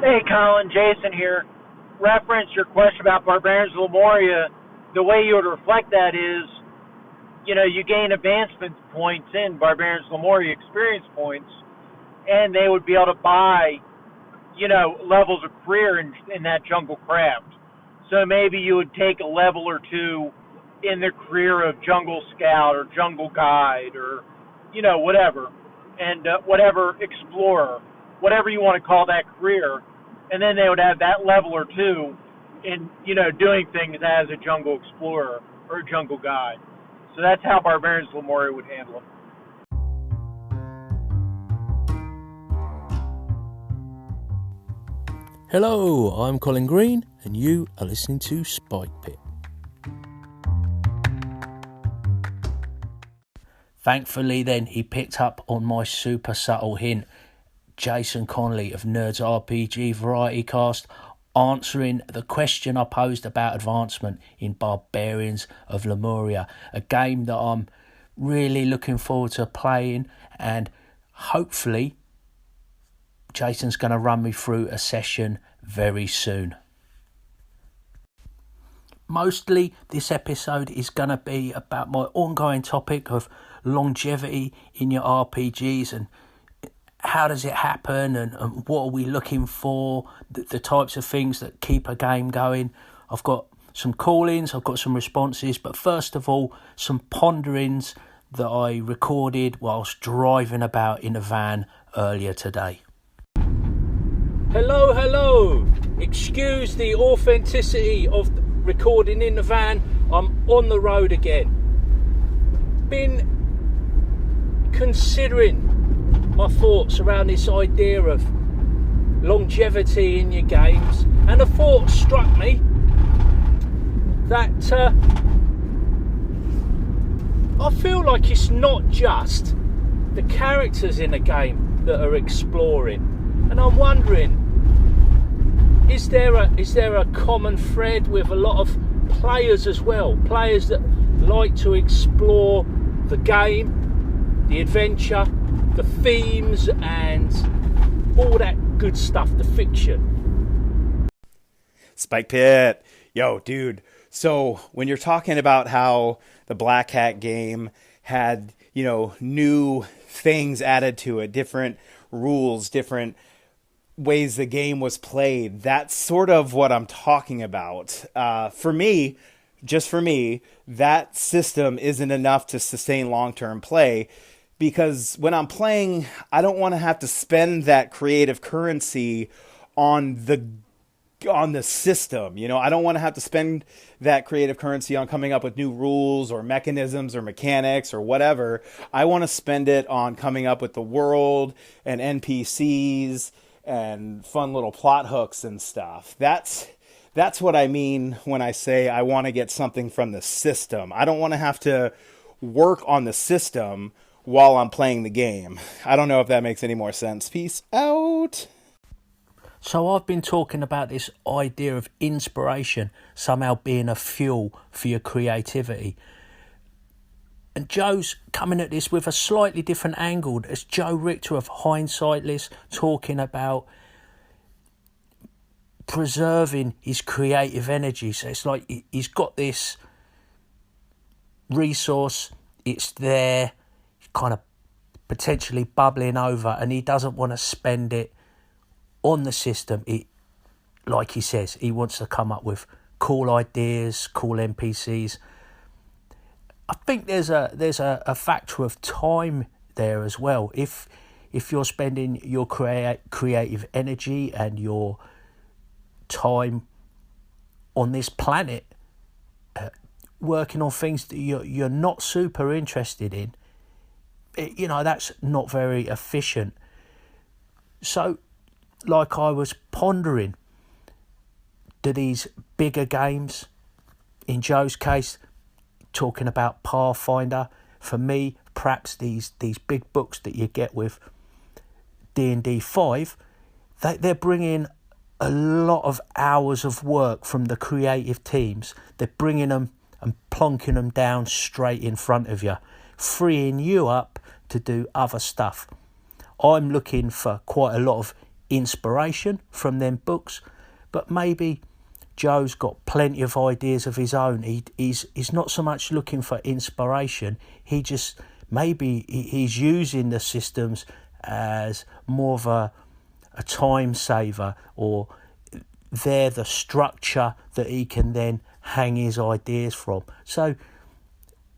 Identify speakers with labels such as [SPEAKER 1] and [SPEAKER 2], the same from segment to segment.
[SPEAKER 1] Hey, Colin, Jason here. Reference your question about Barbarians of Lemuria. The way you would reflect that is, you gain advancement points in Barbarians of Lemuria, experience points, and they would be able to buy, levels of career in that jungle craft. So maybe you would take a level or two in the career of jungle scout or jungle guide or, whatever, and whatever explorer, whatever you want to call that career, and then they would have that level or two in, doing things as a jungle explorer or a jungle guide. So that's how Barbarians of Lemuria would handle them.
[SPEAKER 2] Hello, I'm Colin Green, and you are listening to Spike Pit. Thankfully then, he picked up on my super subtle hint. Jason Connolly of Nerds RPG Variety Cast, answering the question I posed about advancement in Barbarians of Lemuria, a game that I'm really looking forward to playing, and hopefully Jason's going to run me through a session very soon. Mostly this episode is going to be about my ongoing topic of longevity in your RPGs and how does it happen and what are we looking for, the types of things that keep a game going. I've got some call-ins, I've got some responses, but first of all, some ponderings that I recorded whilst driving about in a van earlier today. Hello. Excuse the authenticity of the recording in the van. I'm on the road again. Been considering my thoughts around this idea of longevity in your games, and a thought struck me that I feel like it's not just the characters in a game that are exploring, and I'm wondering, is there a common thread with a lot of players as well, players that like to explore the game, the adventure, the themes and all that good stuff, the fiction.
[SPEAKER 3] Spike Pit. Yo, dude. So when you're talking about how the Black Hat game had, new things added to it, different rules, different ways the game was played, that's sort of what I'm talking about. For me, that system isn't enough to sustain long-term play. Because when I'm playing, I don't want to have to spend that creative currency on the system. I don't want to have to spend that creative currency on coming up with new rules or mechanisms or mechanics or whatever. I want to spend it on coming up with the world and NPCs and fun little plot hooks and stuff. That's what I mean when I say I want to get something from the system. I don't want to have to work on the system while I'm playing the game. I don't know if that makes any more sense. Peace out.
[SPEAKER 2] So I've been talking about this idea of inspiration somehow being a fuel for your creativity. And Joe's coming at this with a slightly different angle. It's Joe Richter of Hindsightless talking about preserving his creative energy. So it's like he's got this resource, it's there, kind of potentially bubbling over, and he doesn't want to spend it on the system. Like he says, he wants to come up with cool ideas, cool NPCs. I think there's a factor of time there as well. If you're spending your creative energy and your time on this planet working on things that you're not super interested in, that's not very efficient. So, like I was pondering, do these bigger games, in Joe's case, talking about Pathfinder, for me, perhaps these big books that you get with D&D 5, they're bringing a lot of hours of work from the creative teams. They're bringing them and plonking them down straight in front of you, freeing you up to do other stuff. I'm looking for quite a lot of inspiration from them books, but maybe Joe's got plenty of ideas of his own. He's not so much looking for inspiration. He's using the systems as more of a time saver, or they're the structure that he can then hang his ideas from. So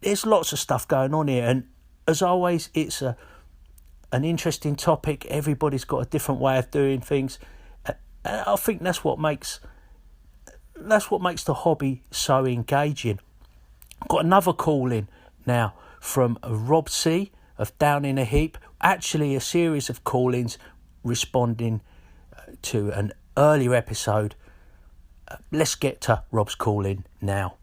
[SPEAKER 2] there's lots of stuff going on here, and as always, it's an interesting topic. Everybody's got a different way of doing things. I think that's what makes the hobby so engaging. Got another call in now from Rob C of Down in a Heap. Actually, a series of call-ins responding to an earlier episode. Let's get to Rob's call-in now.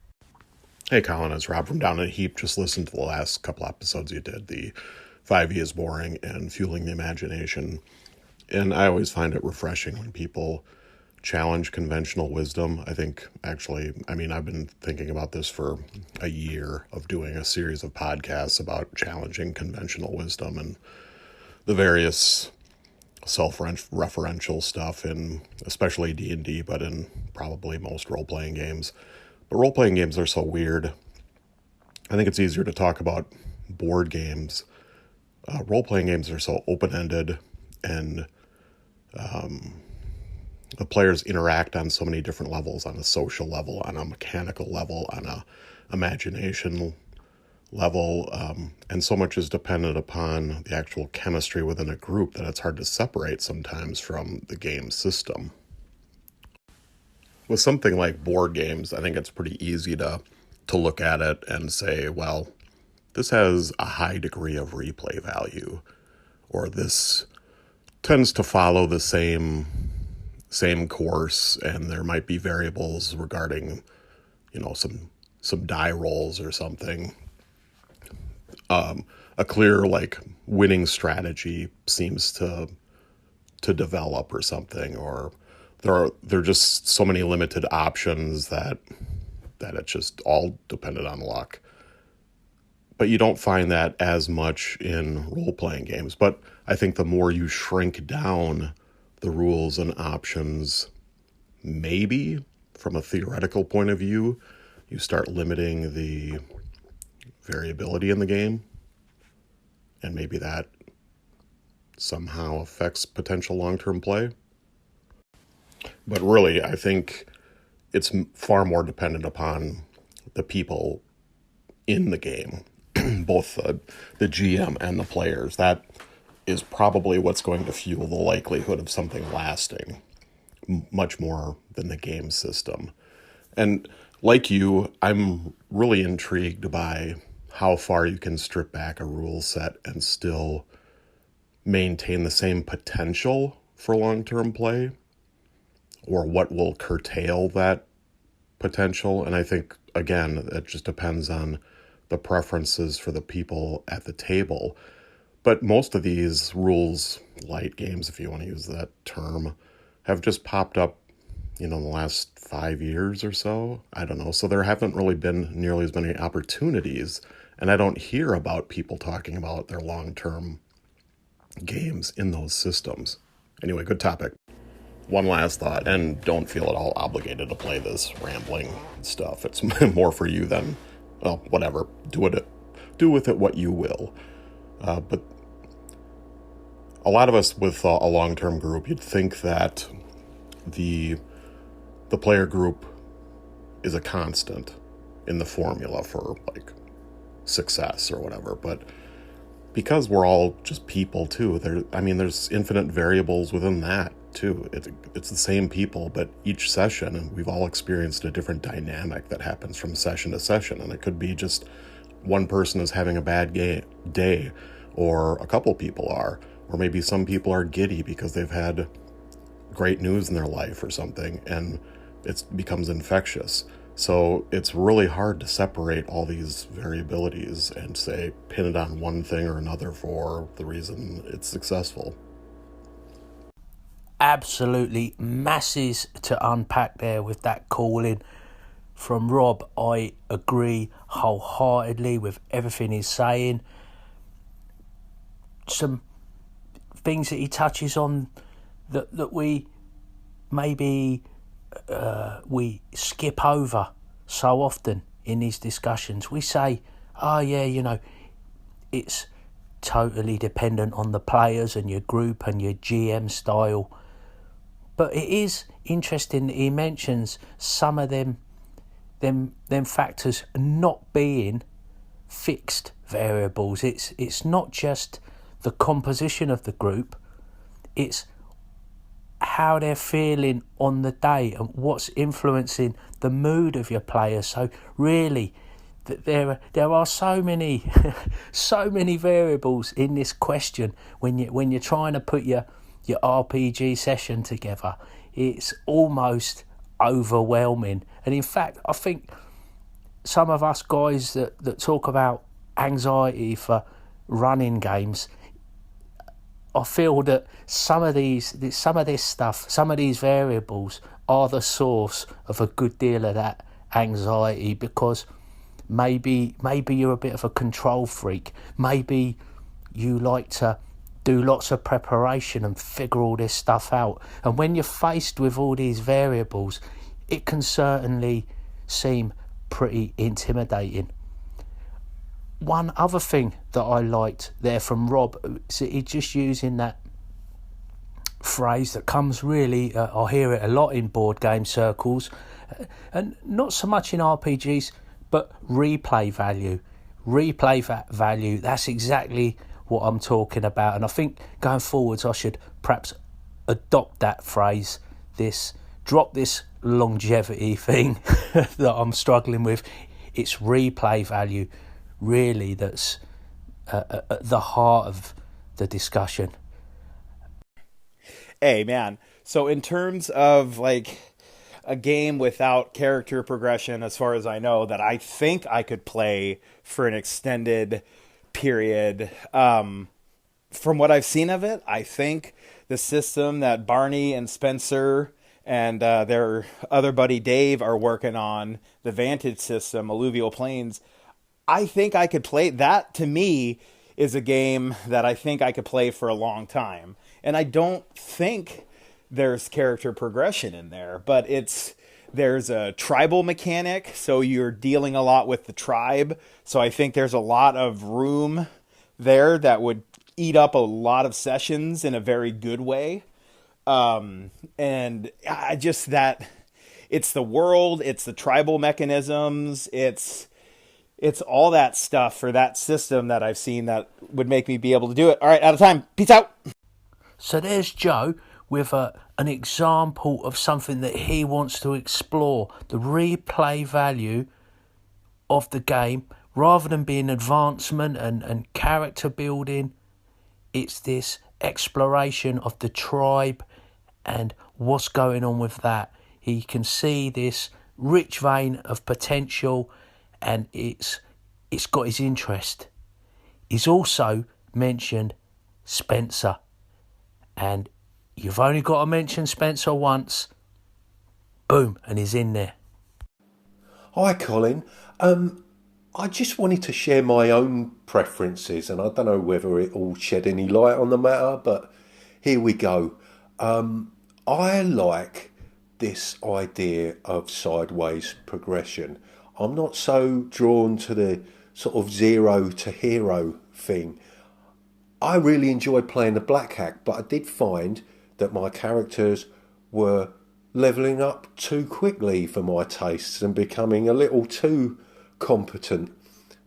[SPEAKER 4] Hey Colin, it's Rob from Down in a Heap. Just listened to the last couple episodes you did, the 5e is boring and fueling the imagination. And I always find it refreshing when people challenge conventional wisdom. I've been thinking about this for a year, of doing a series of podcasts about challenging conventional wisdom and the various self-referential stuff in especially D&D, but in probably most role-playing games. But role-playing games are so weird. I think it's easier to talk about board games. Role-playing games are so open-ended, and the players interact on so many different levels, on a social level, on a mechanical level, on a imagination level, and so much is dependent upon the actual chemistry within a group that it's hard to separate sometimes from the game system. With something like board games, I think it's pretty easy to look at it and say, well, this has a high degree of replay value, or this tends to follow the same course, and there might be variables regarding, some die rolls or something. A clear winning strategy seems to develop or something, or there are just so many limited options that it's just all dependent on luck. But you don't find that as much in role-playing games. But I think the more you shrink down the rules and options, maybe from a theoretical point of view, you start limiting the variability in the game. And maybe that somehow affects potential long-term play. But really, I think it's far more dependent upon the people in the game, both the GM and the players. That is probably what's going to fuel the likelihood of something lasting, much more than the game system. And like you, I'm really intrigued by how far you can strip back a rule set and still maintain the same potential for long-term play, or what will curtail that potential. And I think, again, it just depends on the preferences for the people at the table. But most of these rules light games, if you want to use that term, have just popped up, in the last 5 years or so. I don't know. So there haven't really been nearly as many opportunities, and I don't hear about people talking about their long-term games in those systems. Anyway, good topic. One last thought, and don't feel at all obligated to play this rambling stuff. It's more for you than, well, whatever. Do with it what you will. But a lot of us with a long-term group, you'd think that the player group is a constant in the formula for success or whatever. But because we're all just people too, there's infinite variables within that too. It's the same people, but each session, and we've all experienced a different dynamic that happens from session to session. And it could be just one person is having a bad day, or a couple people are, or maybe some people are giddy because they've had great news in their life or something, and it becomes infectious. So it's really hard to separate all these variabilities and say, pin it on one thing or another for the reason it's successful.
[SPEAKER 2] Absolutely masses to unpack there with that calling from Rob. I agree wholeheartedly with everything he's saying. Some things that he touches on that we maybe we skip over so often in these discussions. We say, oh yeah, it's totally dependent on the players and your group and your GM style. But it is interesting that he mentions some of them factors not being fixed variables. It's not just the composition of the group, it's how they're feeling on the day and what's influencing the mood of your players. So really, there are so many so many variables in this question when you're trying to put your RPG session together. It's almost overwhelming. And in fact, I think some of us guys that talk about anxiety for running games, I feel that some of this stuff, some of these variables are the source of a good deal of that anxiety, because maybe you're a bit of a control freak. Maybe you like to do lots of preparation and figure all this stuff out. And when you're faced with all these variables, it can certainly seem pretty intimidating. One other thing that I liked there from Rob is that he's just using that phrase that comes really, I hear it a lot in board game circles, and not so much in RPGs, but replay value. Value, that's exactly what I'm talking about. And I think going forwards I should perhaps adopt that phrase, drop this longevity thing that I'm struggling with. It's replay value really that's at the heart of the discussion.
[SPEAKER 3] Hey man, so in terms of like a game without character progression, as far as I know, that I think I could play for an extended period, from what I've seen of it, I think the system that Barney and Spencer and their other buddy Dave are working on, the Vantage system, Alluvial Plains, I think I could play that. To me, is a game that I think I could play for a long time. And I don't think there's character progression in there, but there's a tribal mechanic, so you're dealing a lot with the tribe. So I think there's a lot of room there that would eat up a lot of sessions in a very good way. And I just that it's the world, it's the tribal mechanisms, it's all that stuff for that system that I've seen that would make me be able to do it. All right, out of time. Peace out.
[SPEAKER 2] So there's Joe with an example of something that he wants to explore, the replay value of the game. Rather than being advancement and character building, it's this exploration of the tribe and what's going on with that. He can see this rich vein of potential, and it's got his interest. He's also mentioned Spencer, and you've only got to mention Spencer once, boom, and he's in there.
[SPEAKER 5] Hi Colin, I just wanted to share my own preferences, and I don't know whether it will shed any light on the matter, but here we go. I like this idea of sideways progression. I'm not so drawn to the sort of zero to hero thing. I really enjoyed playing the Black Hack, but I did find that my characters were levelling up too quickly for my tastes and becoming a little too competent.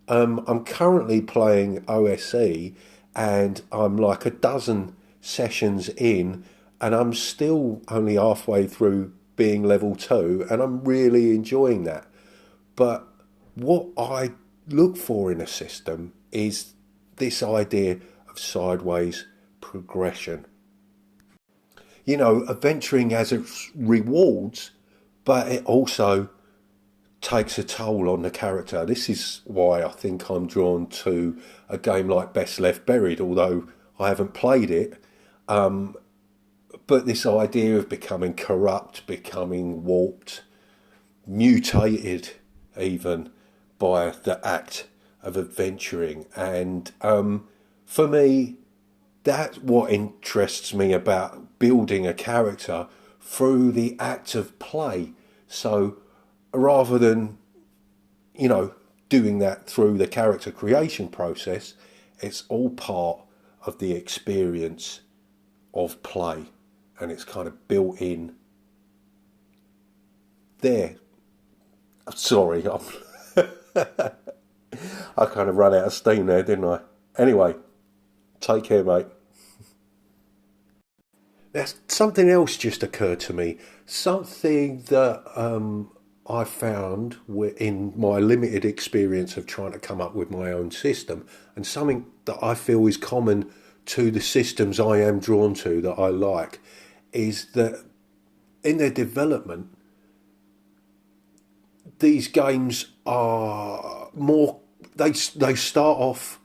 [SPEAKER 5] I'm currently playing OSE, and I'm like a dozen sessions in, and I'm still only halfway through being level 2, and I'm really enjoying that. But what I look for in a system is this idea of sideways progression. You know, adventuring has its rewards, but it also takes a toll on the character. This is why I think I'm drawn to a game like Best Left Buried, although I haven't played it. But this idea of becoming corrupt, becoming warped, mutated even by the act of adventuring. And for me, that's what interests me about building a character through the act of play. So rather than, doing that through the character creation process, it's all part of the experience of play, and it's kind of built in there. Sorry, I kind of ran out of steam there, didn't I? Anyway, take care, mate. Now, something else just occurred to me. Something that I found in my limited experience of trying to come up with my own system, and something that I feel is common to the systems I am drawn to, that I like, is that in their development, these games are more, they start off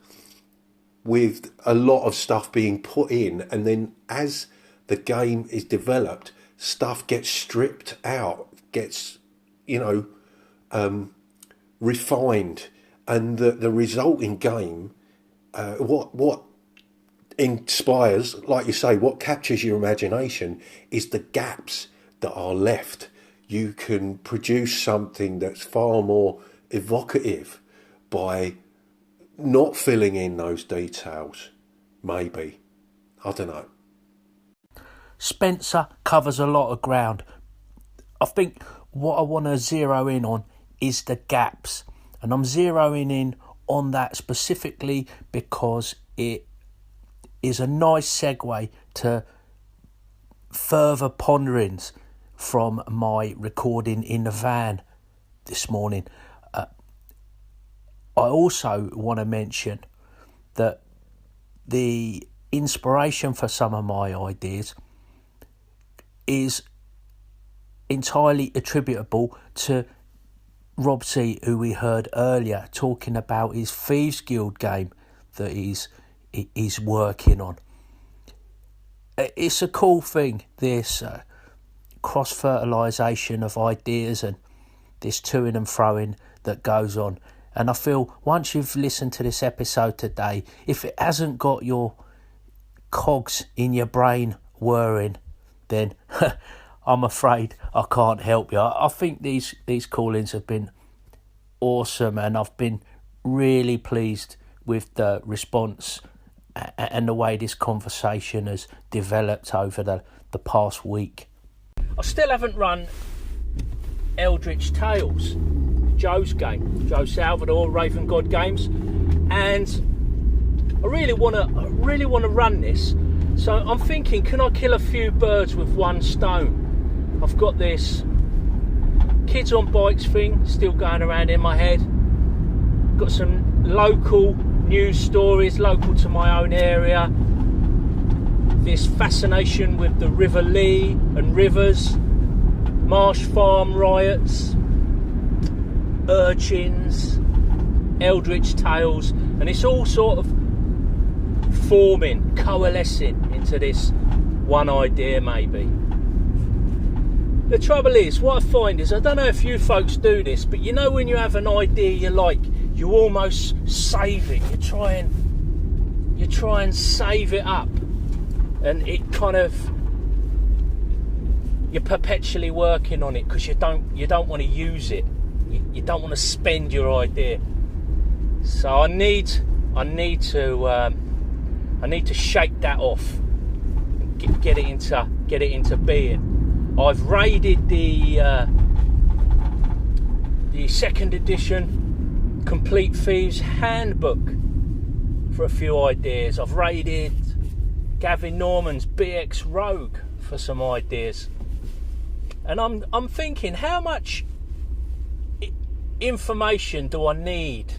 [SPEAKER 5] with a lot of stuff being put in, and then as the game is developed, stuff gets stripped out, gets, refined, and the resulting game, what inspires, like you say, what captures your imagination is the gaps that are left. You can produce something that's far more evocative by not filling in those details, maybe. I don't know.
[SPEAKER 2] Spencer covers a lot of ground. I think what I want to zero in on is the gaps. And I'm zeroing in on that specifically because it is a nice segue to further ponderings from my recording in the van this morning. I also want to mention that the inspiration for some of my ideas is entirely attributable to Rob C, who we heard earlier talking about his Thieves Guild game that he's working on. It's a cool thing, this cross-fertilisation of ideas and this toing and froing that goes on. And I feel once you've listened to this episode today, if it hasn't got your cogs in your brain whirring, then I'm afraid I can't help you. I think these call-ins have been awesome, and I've been really pleased with the response and the way this conversation has developed over the past week. I still haven't run Eldritch Tales, Joe's game, Joe Salvador, Raven God Games, and I really want to run this. So I'm thinking, can I kill a few birds with one stone? I've got this kids on bikes thing still going around in my head. Got some local news stories local to my own area. This fascination with the River Lee and rivers, Marsh Farm riots, urchins, Eldritch Tales, and it's all sort of forming, coalescing into this one idea maybe. The trouble is, what I find is, I don't know if you folks do this, but you know when you have an idea you like, you almost save it. You try and save it up, and it kind of, you're perpetually working on it because you don't want to use it. You don't want to spend your idea. So I need to shake that off, and get it into being. I've raided the second edition Complete Thieves Handbook for a few ideas. I've raided Gavin Norman's BX Rogue for some ideas, and I'm thinking, how much information do I need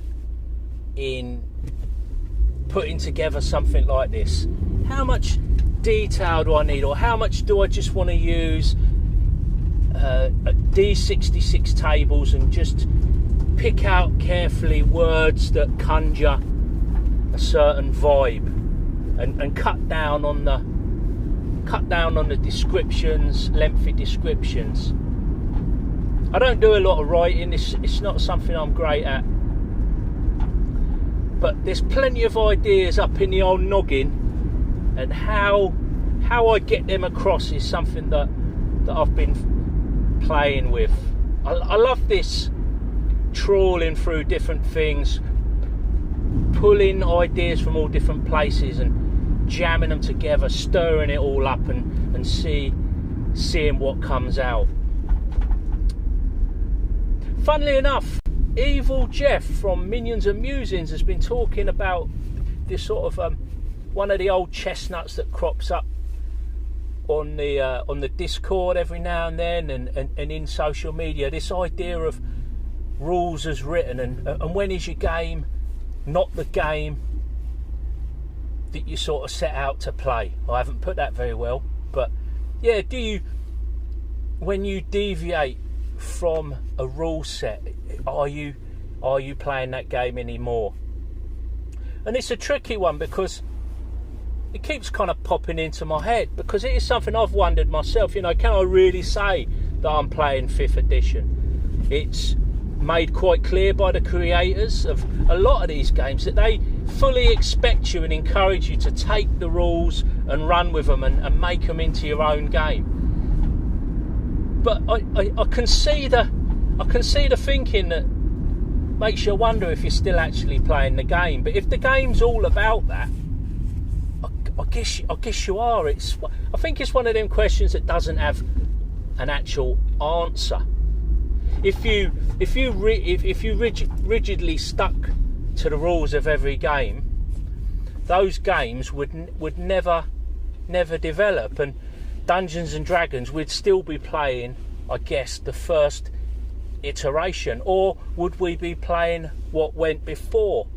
[SPEAKER 2] in putting together something like this? How much detail do I need, or how much do I just want to use D66 tables and just pick out carefully words that conjure a certain vibe, and cut down on the descriptions, lengthy descriptions. I don't do a lot of writing. It's not something I'm great at, but there's plenty of ideas up in the old noggin and how I get them across is something that I've been playing with. I love this, trawling through different things, pulling ideas from all different places and jamming them together, stirring it all up and seeing what comes out. Funnily enough, Evil Jeff from Minions and Musings has been talking about this sort of one of the old chestnuts that crops up on the Discord every now and then and in social media, this idea of rules as written and when is your game not the game that you sort of set out to play. I haven't put that very well, but yeah, when you deviate from a rule set, are you playing that game anymore? And it's a tricky one because it keeps kind of popping into my head, because it is something I've wondered myself, can I really say that I'm playing 5th edition? It's made quite clear by the creators of a lot of these games that they fully expect you and encourage you to take the rules and run with them and make them into your own game. But I can see the thinking that makes you wonder if you're still actually playing the game. But if the game's all about that, I guess you are. I think it's one of them questions that doesn't have an actual answer. If you rigidly stuck to the rules of every game, those games would never develop, and Dungeons and Dragons we'd still be playing, I guess, the first iteration, or would we be playing what went before?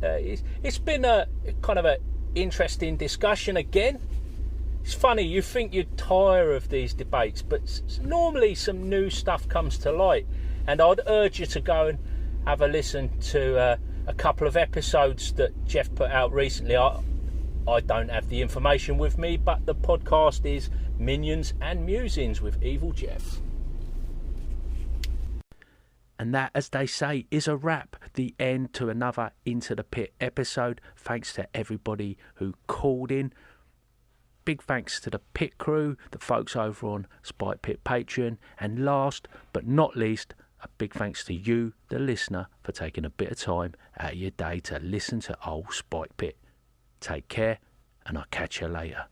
[SPEAKER 2] It's been a kind of a interesting discussion again. It's funny, you think you'd tire of these debates, but normally some new stuff comes to light, and I'd urge you to go and have a listen to a couple of episodes that Jeff put out recently. I don't have the information with me, but the podcast is Minions and Musings with Evil Jeff. And that, as they say, is a wrap. The end to another Into the Pit episode. Thanks to everybody who called in. Big thanks to the Pit crew, the folks over on Spike Pit Patreon. And last but not least, a big thanks to you, the listener, for taking a bit of time out of your day to listen to old Spike Pit. Take care, and I'll catch you later.